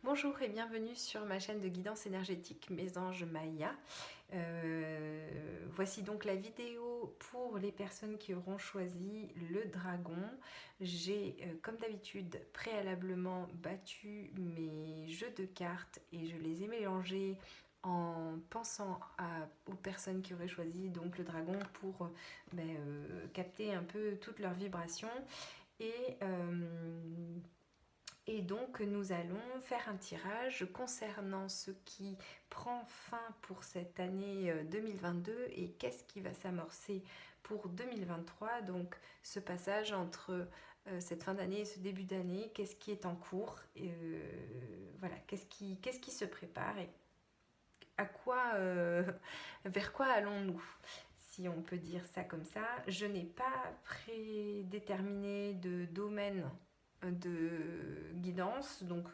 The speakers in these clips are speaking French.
Bonjour et bienvenue sur ma chaîne de guidance énergétique Mes Anges Maya. Voici donc la vidéo pour les personnes qui auront choisi le dragon. J'ai comme d'habitude préalablement battu mes jeux de cartes et je les ai mélangés en pensant aux personnes qui auraient choisi donc le dragon pour capter un peu toutes leurs vibrations et et donc nous allons faire un tirage concernant ce qui prend fin pour cette année 2022 et qu'est-ce qui va s'amorcer pour 2023. Donc ce passage entre cette fin d'année et ce début d'année, qu'est-ce qui est en cours, voilà, qu'est-ce qui se prépare et à quoi, vers quoi allons-nous, si on peut dire ça comme ça. Je n'ai pas prédéterminé de domaine de guidance, donc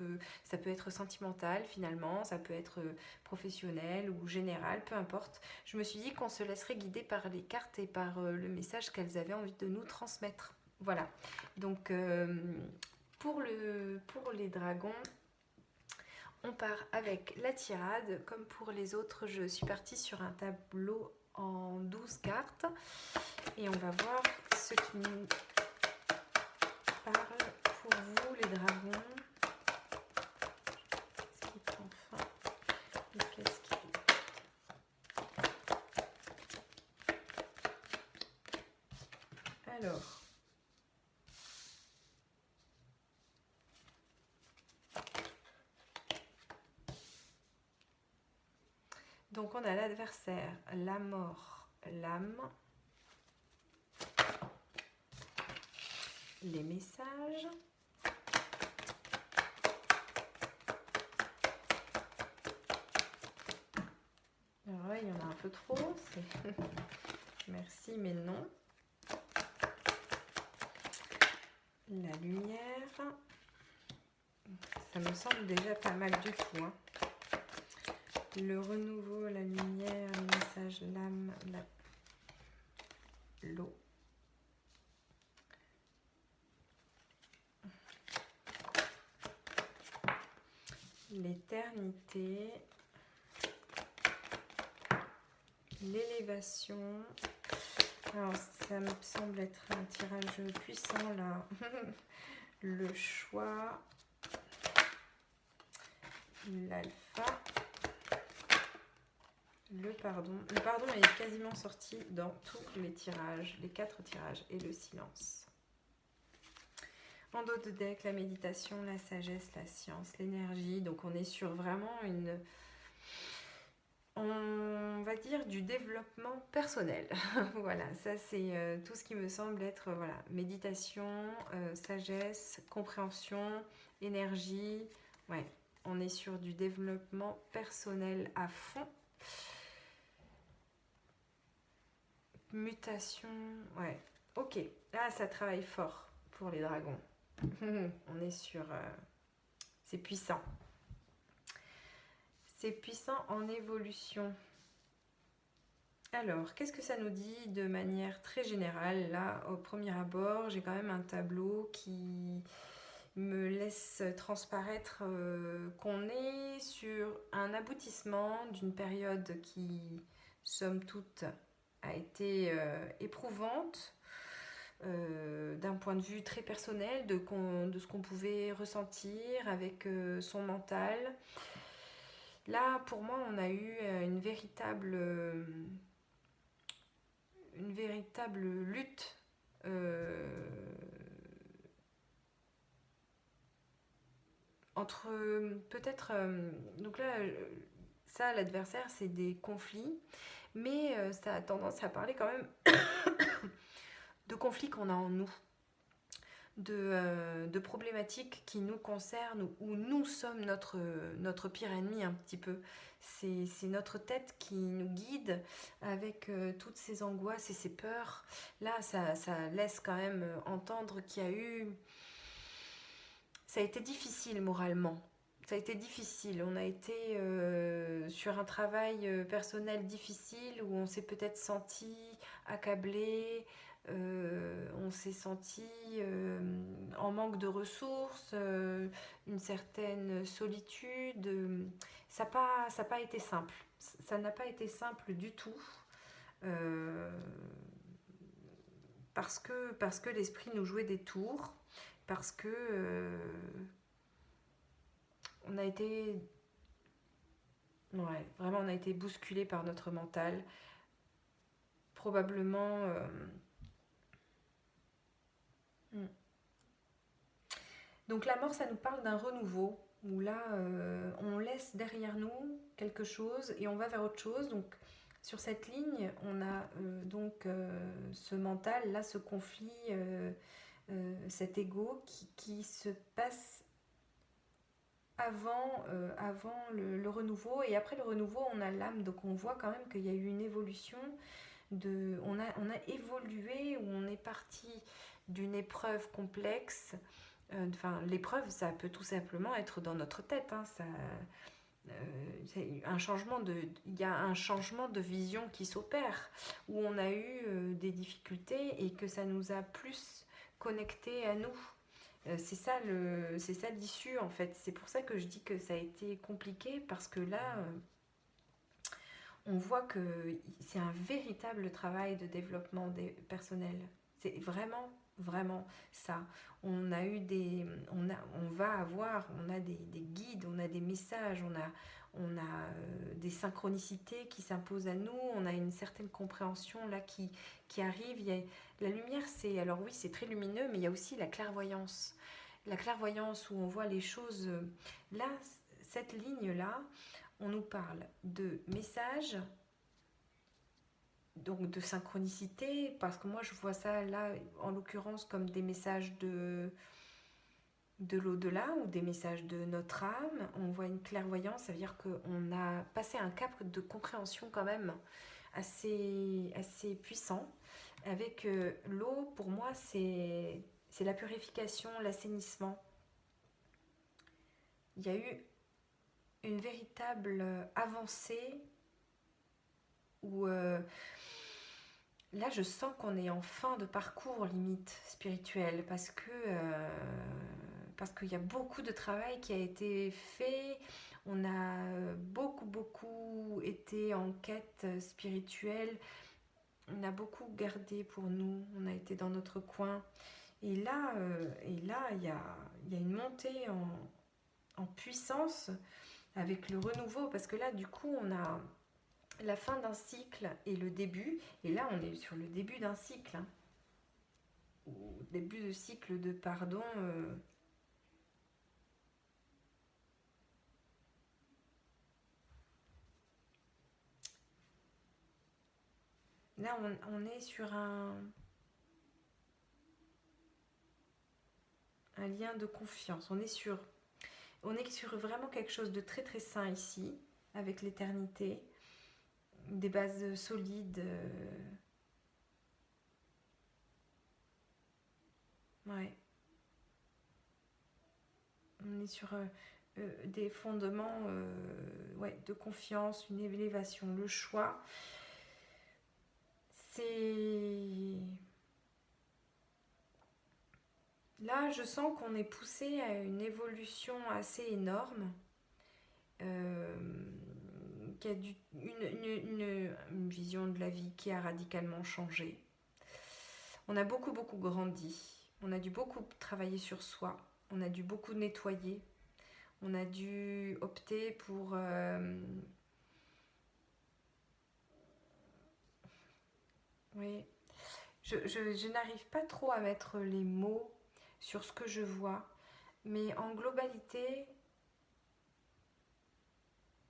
ça peut être sentimental finalement, ça peut être professionnel ou général, peu importe. Je me suis dit qu'on se laisserait guider par les cartes et par le message qu'elles avaient envie de nous transmettre. Voilà, donc pour les dragons, on part avec la tirade. Comme pour les autres, je suis partie sur un tableau en 12 cartes et on va voir ce qui nous parle pour vous les dragons. Qu'est-ce qui prend fin et qu'est-ce qui... Alors, donc on a l'adversaire, la mort, l'âme, les messages, alors là il y en a un peu trop, merci mais non, la lumière, ça me semble déjà pas mal du tout, hein. Le renouveau, la lumière, le message, l'âme, l'eau. L'éternité, l'élévation. Alors ça me semble être un tirage puissant là. Le choix, l'alpha, le pardon. Le pardon est quasiment sorti dans tous les tirages, les 4 tirages, et le silence. En dos de deck, la méditation, la sagesse, la science, l'énergie. Donc on est sur vraiment on va dire du développement personnel. Voilà, ça c'est tout ce qui me semble être voilà, méditation, sagesse, compréhension, énergie. Ouais, on est sur du développement personnel à fond. Mutation, ouais, ok. Là, ça travaille fort pour les dragons. On est sur... c'est puissant. C'est puissant en évolution. Alors, qu'est-ce que ça nous dit de manière très générale? Là, au premier abord, j'ai quand même un tableau qui me laisse transparaître qu'on est sur un aboutissement d'une période qui, somme toute, a été éprouvante d'un point de vue très personnel, de ce qu'on pouvait ressentir avec son mental. Là, pour moi, on a eu une véritable lutte entre peut-être donc là ça l'adversaire c'est des conflits mais ça a tendance à parler quand même de conflits qu'on a en nous, de problématiques qui nous concernent où nous sommes notre pire ennemi un petit peu. C'est notre tête qui nous guide avec toutes ces angoisses et ces peurs. Là, ça laisse quand même entendre qu'il y a eu... Ça a été difficile moralement. Ça a été difficile. On a été sur un travail personnel difficile où on s'est peut-être senti accablé, on s'est senti en manque de ressources, une certaine solitude. Ça n'a pas été simple. Ça n'a pas été simple du tout. Euh, parce que l'esprit nous jouait des tours, parce que on a été, ouais, vraiment on a été bousculé par notre mental, probablement. Donc la mort, ça nous parle d'un renouveau, où là, on laisse derrière nous quelque chose et on va vers autre chose. Donc sur cette ligne, on a ce mental, là, ce conflit, cet ego qui se passe avant le renouveau. Et après le renouveau, on a l'âme, donc on voit quand même qu'il y a eu une évolution. On a évolué, où on est parti d'une épreuve complexe. L'épreuve, ça peut tout simplement être dans notre tête. Hein, il y a un changement de vision qui s'opère, où on a eu des difficultés et que ça nous a plus connectés à nous. C'est ça l'issue en fait. C'est pour ça que je dis que ça a été compliqué, parce que là, on voit que c'est un véritable travail de développement personnel. C'est vraiment, vraiment ça. On a eu on a des guides, on a des messages, on a des synchronicités qui s'imposent à nous, on a une certaine compréhension là qui arrive. La lumière, alors oui, c'est très lumineux, mais il y a aussi la clairvoyance. La clairvoyance où on voit les choses. Là, cette ligne-là, on nous parle de messages, donc de synchronicité, parce que moi je vois ça là en l'occurrence comme des messages de l'au-delà, ou des messages de notre âme. On voit une clairvoyance, ça veut dire qu'on a passé un cap de compréhension quand même assez puissant. Avec l'eau, pour moi, c'est la purification, l'assainissement. Il y a eu une véritable avancée où là je sens qu'on est en fin de parcours limite spirituel, parce qu'il y a beaucoup de travail qui a été fait. On a beaucoup été en quête spirituelle, on a beaucoup gardé pour nous, on a été dans notre coin. Et là, il y a une montée en puissance avec le renouveau, parce que là, du coup, on a la fin d'un cycle et le début. Et là, on est sur le début d'un cycle, hein, ou début de cycle de pardon. Là, on est sur un lien de confiance. On est sur vraiment quelque chose de très très sain ici, avec l'éternité, des bases solides. Ouais. On est sur des fondements ouais, de confiance, une élévation, le choix. C'est... Là, je sens qu'on est poussé à une évolution assez énorme, qui a une vision de la vie qui a radicalement changé. On a beaucoup grandi, on a dû beaucoup travailler sur soi, on a dû beaucoup nettoyer, on a dû opter pour... oui, je n'arrive pas trop à mettre les mots sur ce que je vois, mais en globalité,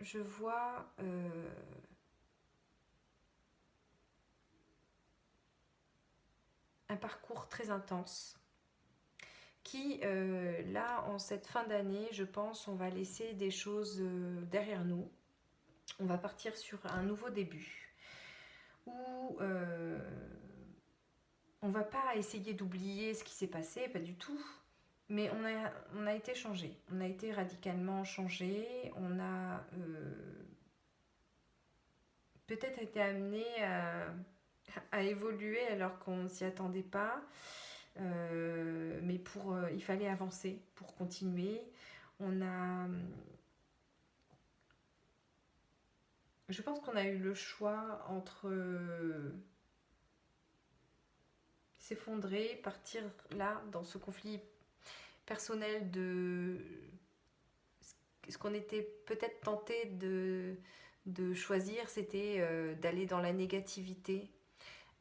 je vois un parcours très intense qui, là, en cette fin d'année, je pense, on va laisser des choses derrière nous. On va partir sur un nouveau début où on va pas essayer d'oublier ce qui s'est passé, pas du tout. Mais on a été changé, on a été radicalement changé, on a peut-être été amené a évolué alors qu'on ne s'y attendait pas. Mais il fallait avancer pour continuer. Je pense qu'on a eu le choix entre s'effondrer, partir là dans ce conflit personnel de ce qu'on était peut-être tenté de choisir, c'était d'aller dans la négativité,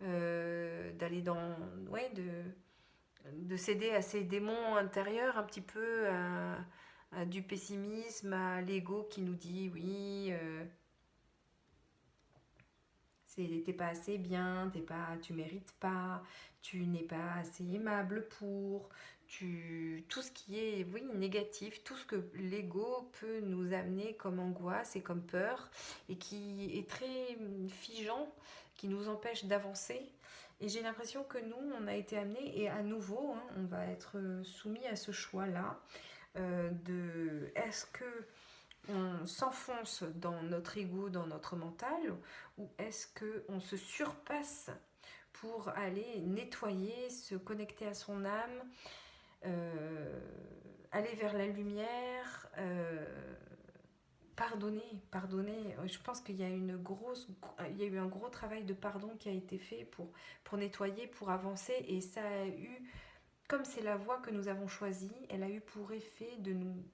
d'aller dans ouais de céder à ces démons intérieurs un petit peu à du pessimisme, à l'ego qui nous dit oui t'es pas assez bien, tu mérites pas, tu n'es pas assez aimable tout ce qui est oui, négatif, tout ce que l'ego peut nous amener comme angoisse et comme peur et qui est très figeant, qui nous empêche d'avancer. Et j'ai l'impression que nous, on a été amenés, et à nouveau, hein, on va être soumis à ce choix-là, est-ce que on s'enfonce dans notre ego, dans notre mental, ou est-ce qu'on se surpasse pour aller nettoyer, se connecter à son âme, aller vers la lumière, pardonner. Je pense qu'il y a il y a eu un gros travail de pardon qui a été fait pour nettoyer, pour avancer, et ça a eu, comme c'est la voie que nous avons choisie, elle a eu pour effet de nous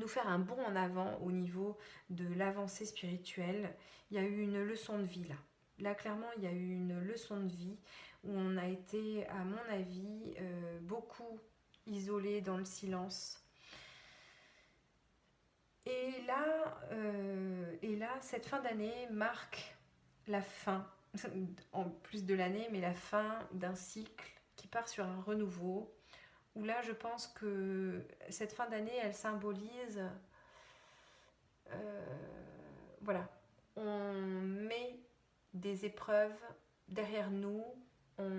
faire un bond en avant au niveau de l'avancée spirituelle. Il y a eu une leçon de vie là. Là, clairement, il y a eu une leçon de vie où on a été, à mon avis, beaucoup isolés dans le silence. Et là, cette fin d'année marque la fin, en plus de l'année, mais la fin d'un cycle qui part sur un renouveau, où là, je pense que cette fin d'année, elle symbolise, voilà, on met des épreuves derrière nous, on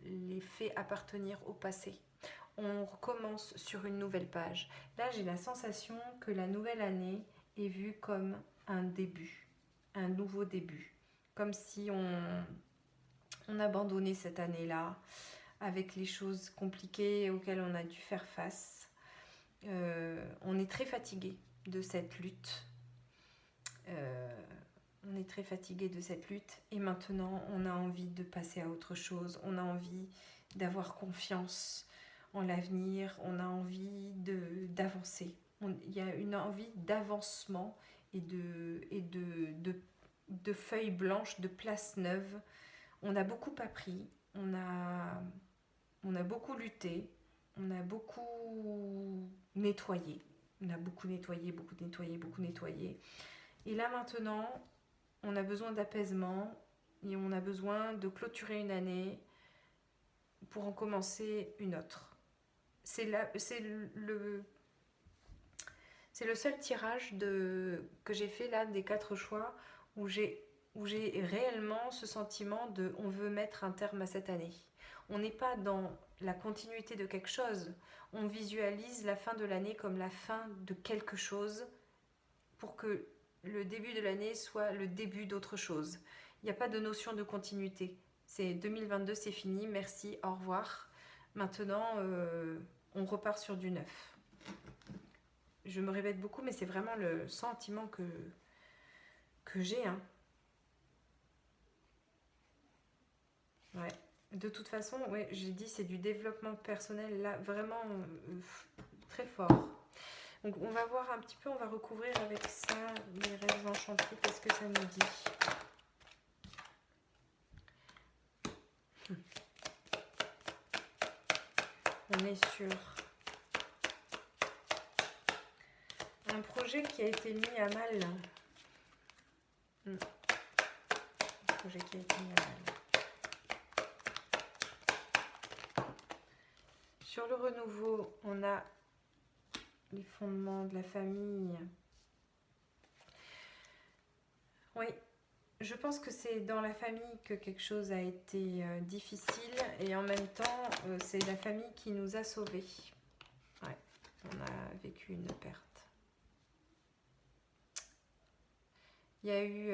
les fait appartenir au passé. On recommence sur une nouvelle page. Là, j'ai la sensation que la nouvelle année est vue comme un début, un nouveau début. Comme si on abandonnait cette année-là avec les choses compliquées auxquelles on a dû faire face. On est très fatigué de cette lutte. On est très fatigué de cette lutte et maintenant on a envie de passer à autre chose. On a envie d'avoir confiance en l'avenir. On a envie d'avancer. Il y a une envie d'avancement et de feuilles blanches, de places neuves. On a beaucoup appris. On a beaucoup lutté. On a beaucoup nettoyé. On a beaucoup nettoyé, beaucoup nettoyé, beaucoup nettoyé. Et là maintenant, on a besoin d'apaisement et on a besoin de clôturer une année pour en commencer une autre. C'est le seul tirage que j'ai fait là des 4 choix où j'ai réellement ce sentiment de on veut mettre un terme à cette année. On n'est pas dans la continuité de quelque chose, on visualise la fin de l'année comme la fin de quelque chose pour que le début de l'année soit le début d'autre chose. Il n'y a pas de notion de continuité. C'est 2022, c'est fini, merci, au revoir. Maintenant, on repart sur du neuf. Je me répète beaucoup, mais c'est vraiment le sentiment que j'ai. Hein. Ouais. De toute façon, ouais, j'ai dit c'est du développement personnel, là, vraiment très fort. Donc on va voir un petit peu, on va recouvrir avec ça les rêves enchantés, qu'est-ce que ça nous dit. On est sur un projet qui a été mis à mal. Un projet qui a été mis à mal. Sur le renouveau, on a les fondements de la famille. Oui, je pense que c'est dans la famille que quelque chose a été difficile et en même temps, c'est la famille qui nous a sauvés. Ouais, on a vécu une perte. Il y a eu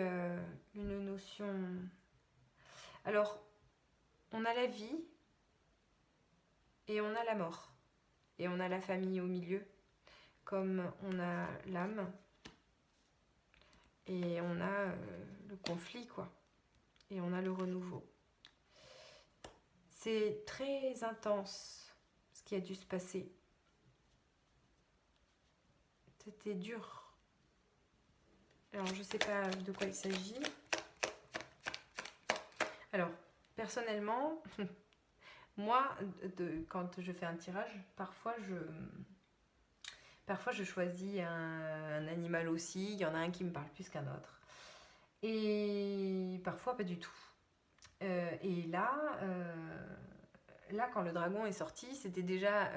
une notion Alors, on a la vie et on a la mort. Et on a la famille au milieu, comme on a l'âme et on a le conflit, quoi. Et on a le renouveau. C'est très intense ce qui a dû se passer. C'était dur. Alors, je ne sais pas de quoi il s'agit. Alors, personnellement, moi, quand je fais un tirage, parfois je choisis un animal aussi. Il y en a un qui me parle plus qu'un autre. Et parfois, pas du tout. Et là, quand le dragon est sorti, c'était déjà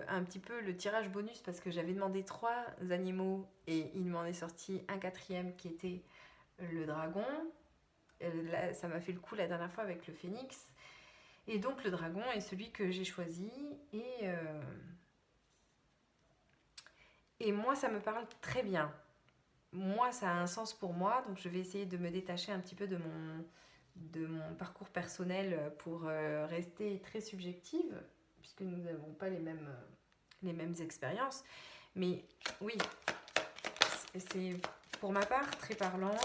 un petit peu le tirage bonus parce que j'avais demandé 3 animaux et il m'en est sorti un 4e qui était le dragon. Là, ça m'a fait le coup la dernière fois avec le phénix. Et donc le dragon est celui que j'ai choisi et moi ça me parle très bien. Moi ça a un sens pour moi, donc je vais essayer de me détacher un petit peu de mon parcours personnel pour rester très subjective, puisque nous n'avons pas les mêmes expériences. Mais oui, c'est pour ma part très parlant.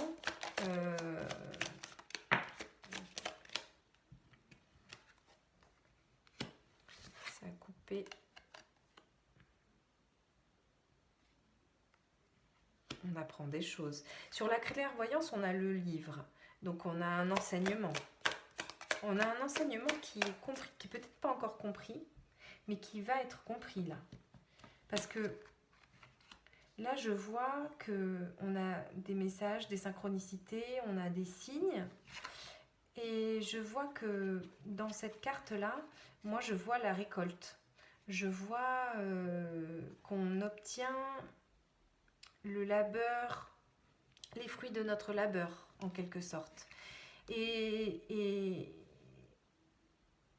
Ça a coupé. On apprend des choses. Sur la clairvoyance, on a le livre. Donc on a un enseignement. On a un enseignement qui est compris, qui n'est peut-être pas encore compris, mais qui va être compris là. Parce que là, je vois qu'on a des messages, des synchronicités, on a des signes. Et je vois que dans cette carte-là, moi, je vois la récolte. Je vois qu'on obtient le labeur, les fruits de notre labeur, en quelque sorte. Et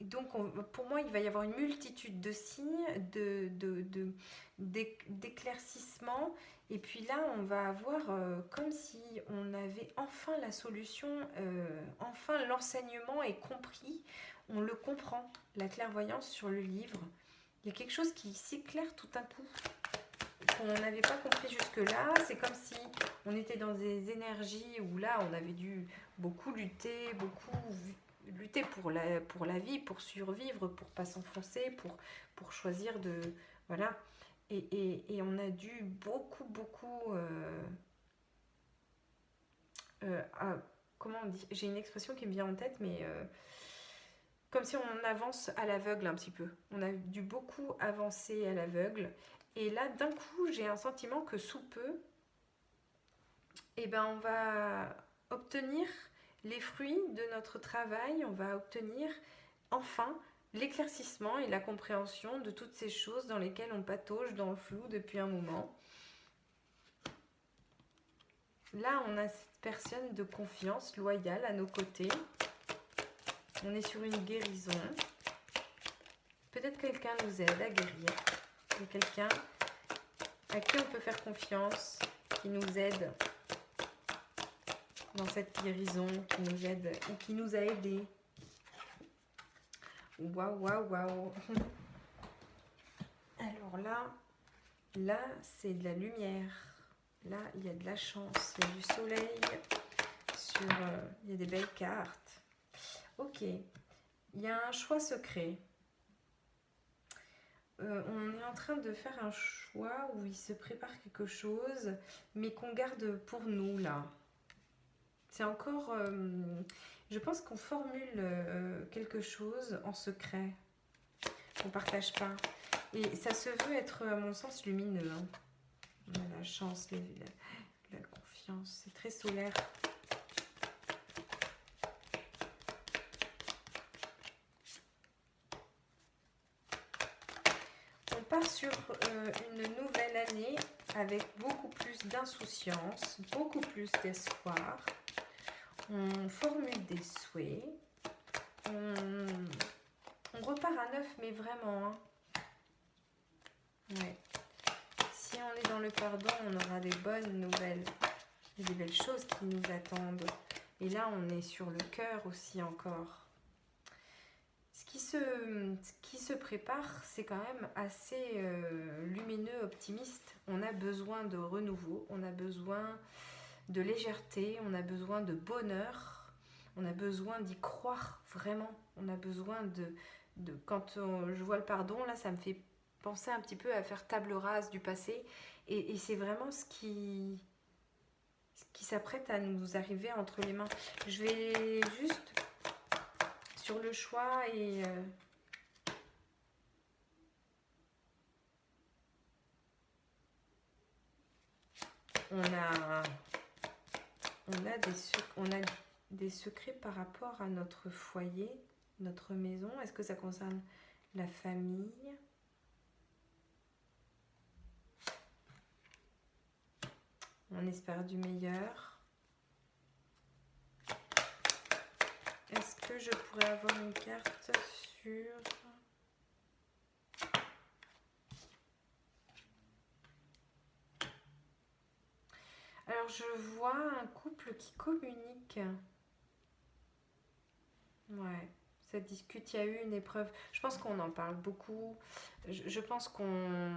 donc, pour moi, il va y avoir une multitude de signes, d'éclaircissements. Et puis là, on va avoir comme si on avait enfin la solution, enfin l'enseignement est compris, on le comprend, la clairvoyance sur le livre. Il y a quelque chose qui s'éclaire tout d'un coup, qu'on n'avait pas compris jusque-là. C'est comme si on était dans des énergies où là, on avait dû beaucoup lutter pour la vie, pour survivre, pour pas s'enfoncer, pour choisir de... Voilà. Et on a dû beaucoup... comment on dit? J'ai une expression qui me vient en tête, mais... comme si on avance à l'aveugle un petit peu. On a dû beaucoup avancer à l'aveugle. Et là, d'un coup, j'ai un sentiment que sous peu, eh ben, on va obtenir les fruits de notre travail, on va obtenir enfin l'éclaircissement et la compréhension de toutes ces choses dans lesquelles on patauge dans le flou depuis un moment. Là, on a cette personne de confiance, loyale à nos côtés. On est sur une guérison. Peut-être quelqu'un nous aide à guérir. Il y a quelqu'un à qui on peut faire confiance, qui nous aide dans cette guérison, qui nous aide ou qui nous a aidés. Waouh. Alors là, c'est de la lumière. Là, il y a de la chance, il y a du soleil, il y a des belles cartes. Ok, il y a un choix secret. On est en train de faire un choix où il se prépare quelque chose, mais qu'on garde pour nous, là. C'est encore... je pense qu'on formule quelque chose en secret, qu'on ne partage pas. Et ça se veut être, à mon sens, lumineux. Hein. On a la chance, la confiance, c'est très solaire. On part sur une nouvelle année avec beaucoup plus d'insouciance, beaucoup plus d'espoir. On formule des souhaits. On repart à neuf, mais vraiment. Hein. Ouais. Si on est dans le pardon, on aura des bonnes nouvelles. Il y a des belles choses qui nous attendent. Et là, on est sur le cœur aussi encore. Ce qui se prépare, c'est quand même assez lumineux, optimiste. On a besoin de renouveau, on a besoin de légèreté, on a besoin de bonheur, on a besoin d'y croire vraiment. On a besoin quand je vois le pardon, là, ça me fait penser un petit peu à faire table rase du passé. Et c'est vraiment ce qui s'apprête à nous arriver entre les mains. Je vais juste sur le choix et... on a des secrets par rapport à notre foyer, notre maison. Est-ce que ça concerne la famille? On espère du meilleur. Est-ce que je pourrais avoir une carte sur... Alors, je vois un couple qui communique. Ouais, ça discute, il y a eu une épreuve. Je pense qu'on en parle beaucoup. Je pense qu'on...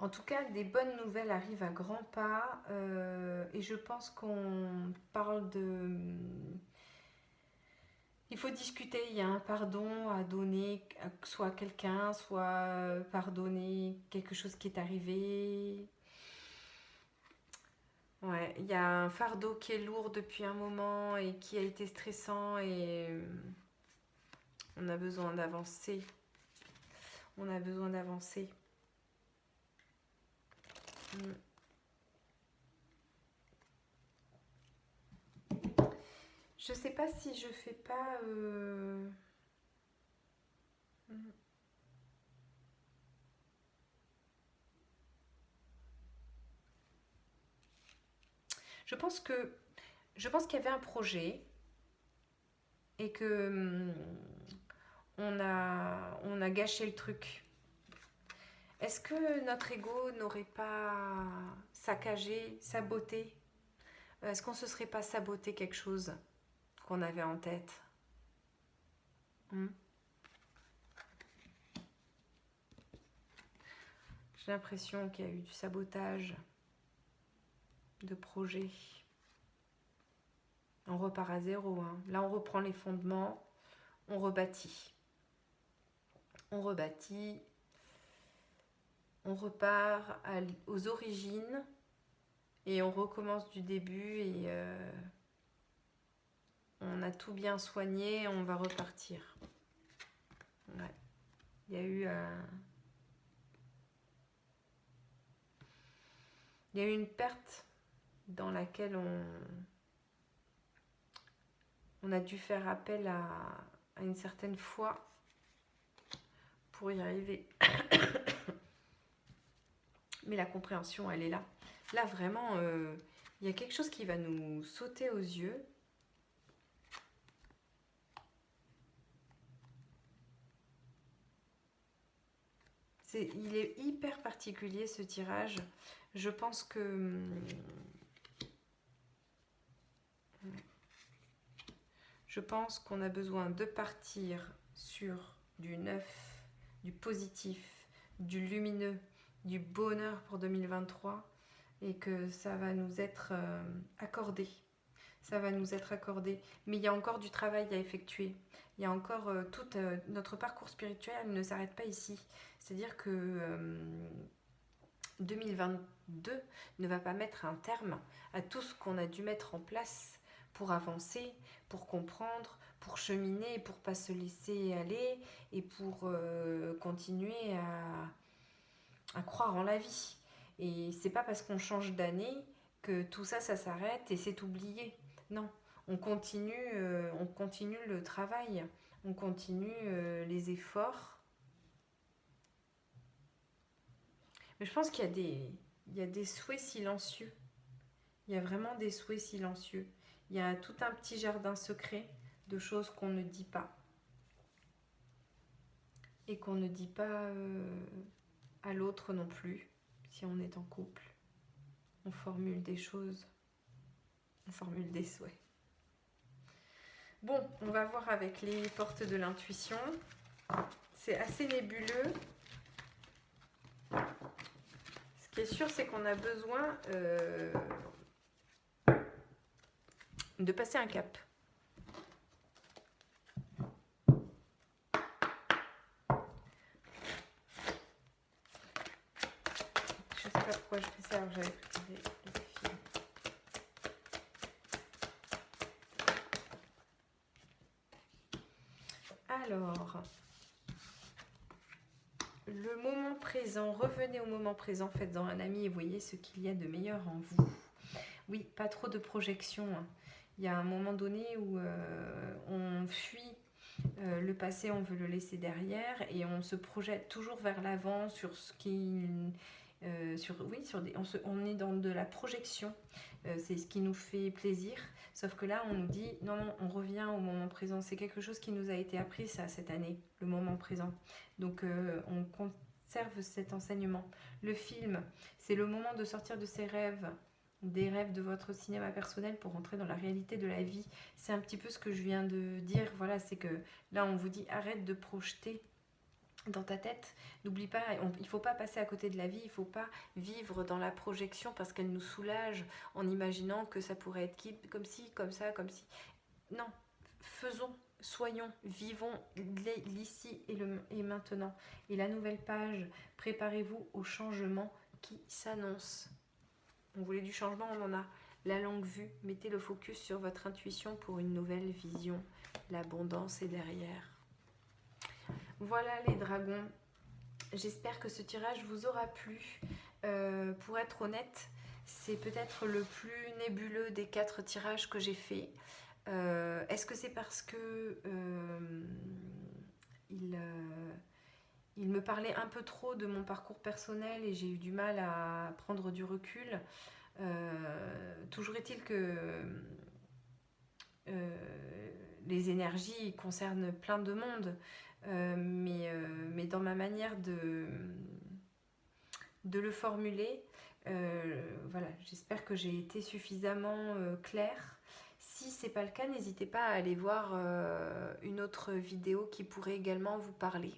En tout cas, des bonnes nouvelles arrivent à grands pas. Et je pense qu'on parle de... Il faut discuter, il y a un pardon à donner, soit à quelqu'un, soit pardonner quelque chose qui est arrivé. Ouais, il y a un fardeau qui est lourd depuis un moment et qui a été stressant et on a besoin d'avancer. On a besoin d'avancer. Je sais pas si je fais pas... Je pense qu'il y avait un projet et que on a gâché le truc. Est-ce que notre ego n'aurait pas saccagé, saboté? Est-ce qu'on se serait pas saboté quelque chose qu'on avait en tête? J'ai l'impression qu'il y a eu du sabotage de projet. On repart à zéro. Hein. Là, on reprend les fondements, on rebâtit. On rebâtit, on repart aux origines et on recommence du début et on a tout bien soigné, on va repartir. Ouais. Il y a eu une perte dans laquelle on a dû faire appel à une certaine foi pour y arriver. Mais la compréhension, elle est là. Là, vraiment, il y a quelque chose qui va nous sauter aux yeux. Il est hyper particulier, ce tirage. Je pense que... Je pense qu'on a besoin de partir sur du neuf, du positif, du lumineux, du bonheur pour 2023 et que ça va nous être accordé. Ça va nous être accordé. Mais il y a encore du travail à effectuer. Il y a encore tout notre parcours spirituel ne s'arrête pas ici. C'est-à-dire que 2022 ne va pas mettre un terme à tout ce qu'on a dû mettre en place pour avancer, pour comprendre, pour cheminer, pour pas se laisser aller et pour continuer à croire en la vie. Et c'est pas parce qu'on change d'année que tout ça, ça s'arrête et c'est oublié. Non, on continue le travail, on continue les efforts. Mais je pense qu'il y a des souhaits silencieux. Il y a vraiment des souhaits silencieux. Il y a tout un petit jardin secret de choses qu'on ne dit pas. Et qu'on ne dit pas à l'autre non plus, si on est en couple. On formule des choses. On formule des souhaits. Bon, on va voir avec les portes de l'intuition. C'est assez nébuleux. Ce qui est sûr, c'est qu'on a besoin de passer un cap. Je ne sais pas pourquoi je fais ça, alors j'avais préparé le film. Alors, le moment présent, revenez au moment présent, faites-en un ami et voyez ce qu'il y a de meilleur en vous. Oui, pas trop de projection. Il y a un moment donné où on fuit le passé, on veut le laisser derrière et on se projette toujours vers l'avant sur ce qui... on est dans de la projection, c'est ce qui nous fait plaisir, sauf que là on nous dit non, on revient au moment présent, c'est quelque chose qui nous a été appris ça cette année, le moment présent, donc on conserve cet enseignement. Le film, c'est le moment de sortir de ses rêves, des rêves de votre cinéma personnel pour entrer dans la réalité de la vie. C'est un petit peu ce que je viens de dire, voilà, c'est que là on vous dit arrête de projeter dans ta tête, n'oublie pas, il ne faut pas passer à côté de la vie, il ne faut pas vivre dans la projection parce qu'elle nous soulage en imaginant que ça pourrait être comme ci, comme ça, comme ci. Non, faisons, soyons, vivons l'ici et maintenant. Et la nouvelle page, préparez-vous au changement qui s'annonce. On voulait du changement, on en a. La longue vue, mettez le focus sur votre intuition pour une nouvelle vision. L'abondance est derrière. Voilà les dragons. J'espère que ce tirage vous aura plu. Pour être honnête, c'est peut-être le plus nébuleux des 4 tirages que j'ai fait. Est-ce que c'est parce que il me parlait un peu trop de mon parcours personnel et j'ai eu du mal à prendre du recul. Toujours est-il que les énergies concernent plein de monde, mais dans ma manière de le formuler, voilà, j'espère que j'ai été suffisamment claire. Si ce n'est pas le cas, n'hésitez pas à aller voir une autre vidéo qui pourrait également vous parler.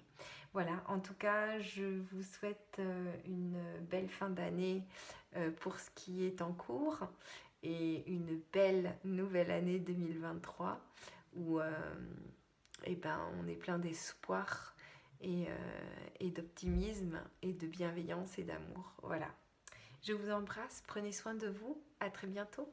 Voilà, en tout cas, je vous souhaite une belle fin d'année pour ce qui est en cours et une belle nouvelle année 2023 où on est plein d'espoir et d'optimisme et de bienveillance et d'amour. Voilà. Je vous embrasse, prenez soin de vous, à très bientôt.